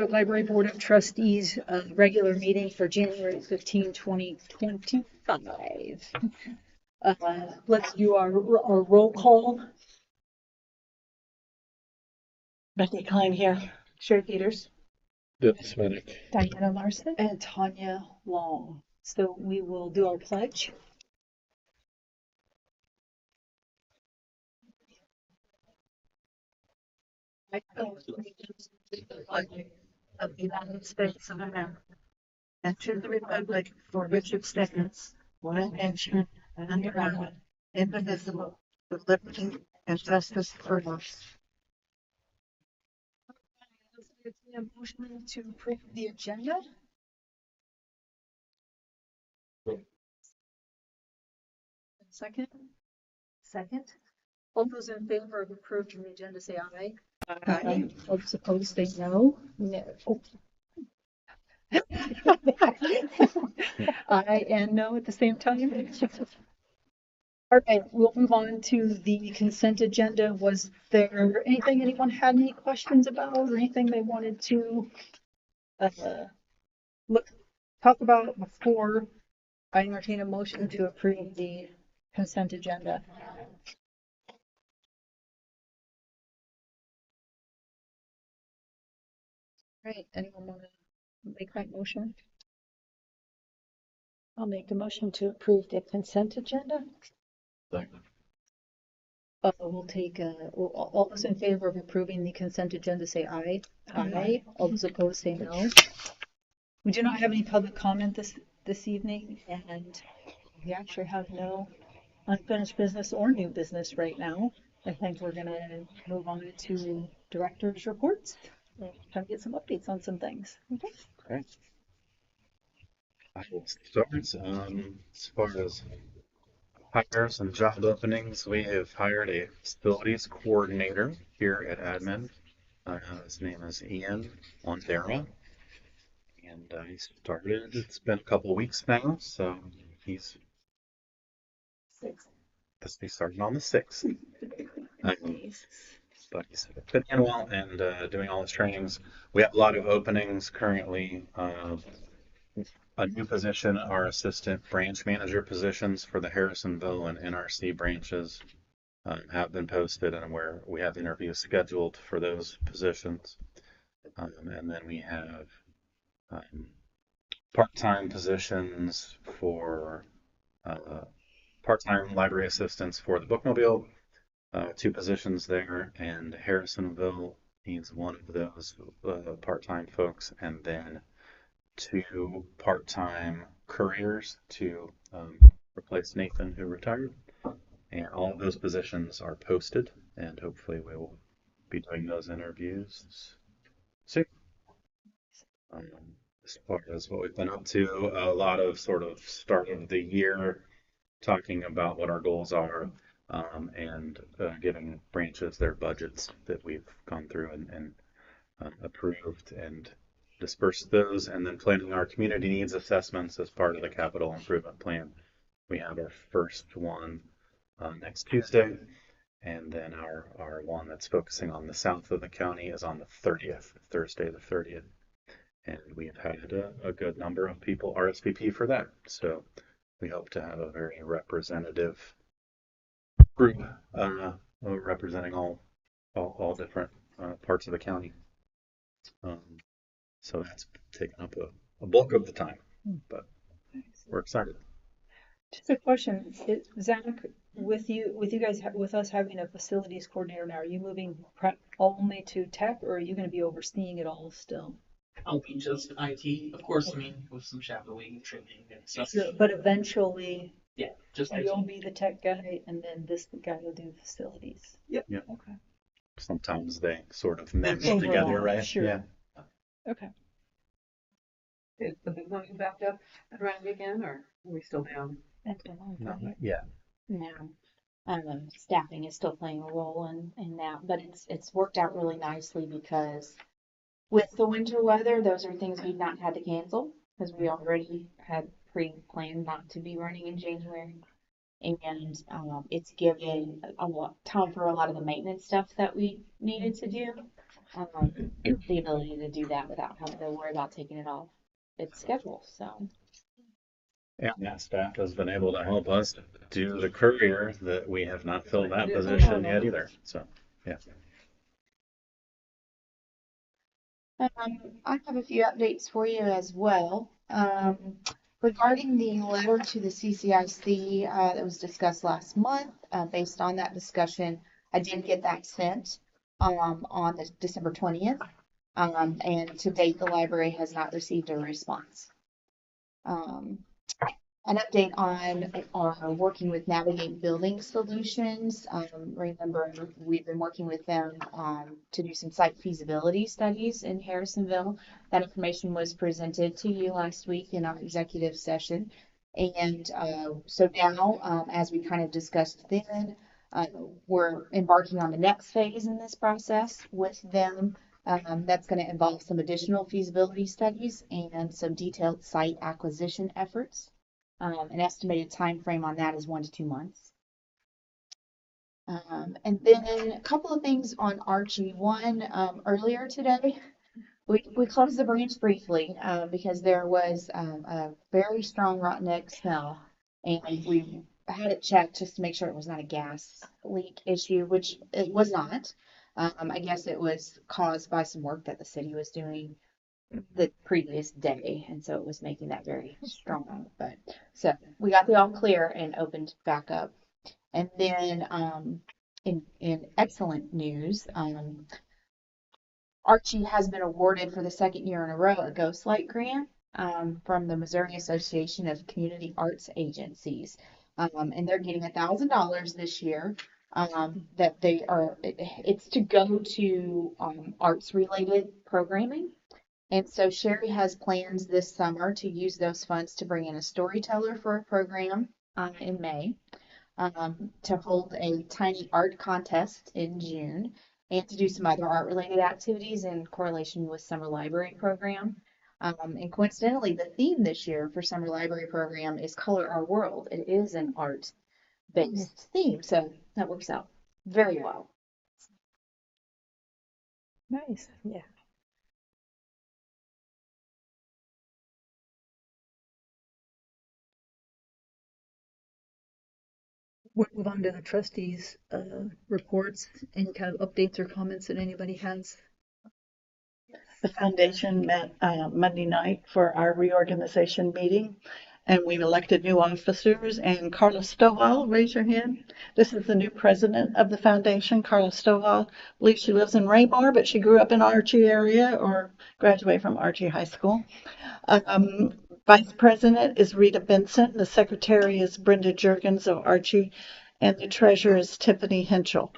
Library Board of Trustees, regular meeting for January 15, 2025. Let's do our roll call. Becky Klein here. Sherry Peters. Bill Smith. Diana Larson. And Tanya Long. So we will do our pledge. I pledge allegiance to the flag of the United States of America and to the republic for which it stands, one nation, under God, indivisible, with liberty and justice for all. A motion to approve the agenda. Second. Second. All those in favor of approving the agenda say aye. Aye. All those opposed say no. No. Oh. Aye and no at the same time. All right, we'll move on to the consent agenda. Was there anything anyone had any questions about or anything they wanted to talk about before I entertain a motion to approve the consent agenda? Right, anyone want to make that motion? I'll make the motion to approve the consent agenda. We'll take all those in favor of approving the consent agenda say aye. Aye. All those opposed say no. We do not have any public comment this evening, and we actually have no unfinished business or new business right now. I think we're going to move on to director's reports. We'll try to get some updates on some things. Okay. Okay. I will start. As far as hires and job openings, we have hired a facilities coordinator here at admin. His name is Ian Ondera, and he started. It's been a couple weeks now, so he's starting on the 6th. But he's fitting in well and doing all his trainings. We have a lot of openings currently. A new position, our assistant branch manager positions for the Harrisonville and NRC branches have been posted, and we have interviews scheduled for those positions. And then we have part-time positions for part-time library assistants for the bookmobile, 2 positions there, and Harrisonville needs one of those part-time folks, and then 2 part-time couriers to replace Nathan, who retired. And all of those positions are posted, and hopefully we will be doing those interviews soon. As far as what we've been up to, a lot of sort of start of the year talking about what our goals are, and giving branches their budgets that we've gone through and approved and dispersed those, and then planning our community needs assessments as part of the capital improvement plan. We have our first one next Tuesday, and then our one that's focusing on the south of the county is on the 30th, Thursday the 30th. And we've had a good number of people RSVP for that. So we hope to have a very representative group representing all different parts of the county. So that's taken up a bulk of the time, but we're excited. Just a question, Zach, with us having a facilities coordinator now, are you moving only to tech, or are you going to be overseeing it all still? I'll be just IT, of course. I mean, with some shadowing, training, and stuff. So, but eventually, yeah, just you'll be the tech guy, and then this guy will do facilities. Yep. Yeah. Okay. Sometimes they sort of mesh Overlap, together, right? sure. Yeah. Okay. Is the big one back up and running again, or are we still down? Not yet. No. Staffing is still playing a role in that, but it's worked out really nicely because with the winter weather, those are things we've not had to cancel because we already had pre-planned not to be running in January. And it's given a lot time for a lot of the maintenance stuff that we needed to do. the ability to do that without having to worry about taking it off its schedule. So, And that staff has been able to help us do the courier that we have not filled that position yet either. So, yeah. I have a few updates for you as well. Regarding the letter to the CCIC that was discussed last month, based on that discussion, I did get that sent on the December 20th. And to date, the library has not received a response. An update on our working with Navigate Building Solutions. Remember, we've been working with them to do some site feasibility studies in Harrisonville. That information was presented to you last week in our executive session. And so now, as we kind of discussed then, we're embarking on the next phase in this process with them. That's going to involve some additional feasibility studies and some detailed site acquisition efforts. An estimated time frame on that is 1 to 2 months. And then a couple of things on Archie. One, earlier today, we closed the branch briefly because there was a very strong rotten egg smell, and we had it checked just to make sure it was not a gas leak issue, which it was not. I guess it was caused by some work that the city was doing the previous day, and so it was making that very strong. But so we got the all clear and opened back up. And then in excellent news, Archie has been awarded for the second year in a row a Ghost Light grant from the Missouri Association of Community Arts Agencies, and they're getting $1,000 this year. That they are, it's to go to arts related programming. And so Sherry has plans this summer to use those funds to bring in a storyteller for a program in May, to hold a tiny art contest in June, and to do some other art related activities in correlation with summer library program. And coincidentally, the theme this year for summer library program is Color Our World. It is an art based theme, so that works out very well. Nice. Yeah. We'll move on to the trustees' reports. Any kind of updates or comments that anybody has? The foundation met Monday night for our reorganization meeting, and we've elected new officers. And Carla Stovall, raise your hand. This is the new president of the foundation, Carla Stovall. I believe she lives in Raymore, but she grew up in Archie area or graduated from Archie High School. Vice president is Rita Benson. The secretary is Brenda Juergens of Archie, and the treasurer is Tiffany Henschel.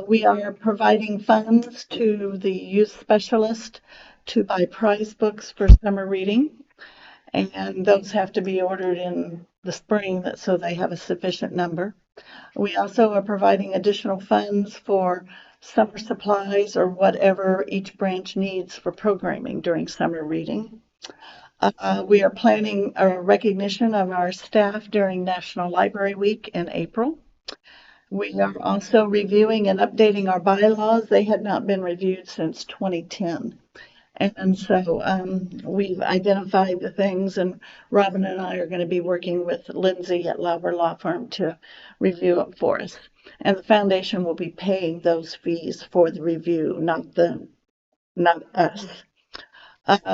We are providing funds to the youth specialist to buy prize books for summer reading, and those have to be ordered in the spring so they have a sufficient number. We also are providing additional funds for summer supplies or whatever each branch needs for programming during summer reading. We are planning a recognition of our staff during National Library Week in April. We are also reviewing and updating our bylaws. They had not been reviewed since 2010. And so we've identified the things, and Robin and I are going to be working with Lindsay at Lauber Law Firm to review it for us. And the foundation will be paying those fees for the review, not us.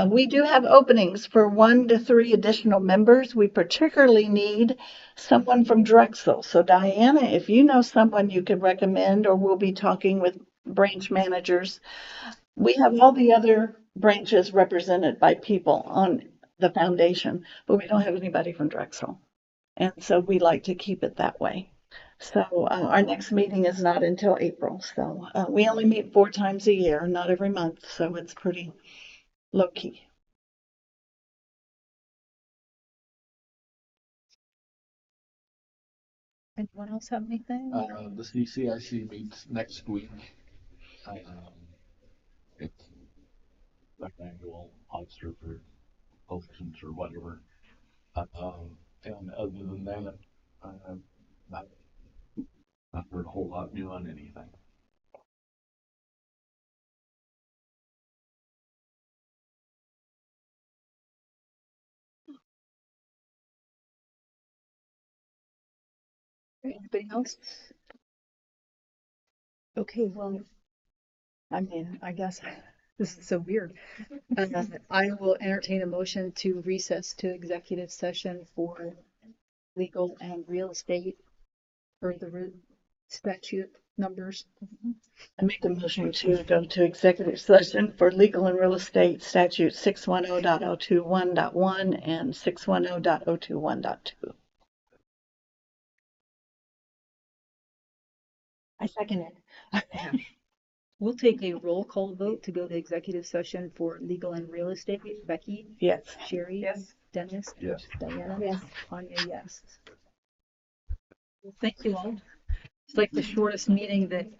We do have openings for 1 to 3 additional members. We particularly need someone from Drexel. So Diana, if you know someone you could recommend, or we'll be talking with branch managers. We have all the other branches represented by people on the foundation, but we don't have anybody from Drexel. And so we like to keep it that way. So our next meeting is not until April. So we only meet 4 times a year, not every month. So it's pretty low key. Anyone else have anything? The CCIC meets next week. It's like annual officer for elections or whatever. And other than that, I've not heard a whole lot new on anything. Anybody else? Okay, well, I mean, I guess this is so weird. I will entertain a motion to recess to executive session for legal and real estate for the statute numbers. I make a motion to go to executive session for legal and real estate statute 610.021.1 and 610.021.2. I second it. We'll take a roll call vote to go to executive session for legal and real estate. Becky? Yes. Sherry? Yes. Dennis? Yes. Diana? Yes. Tanya, yes. Well, thank you all. It's like the shortest meeting that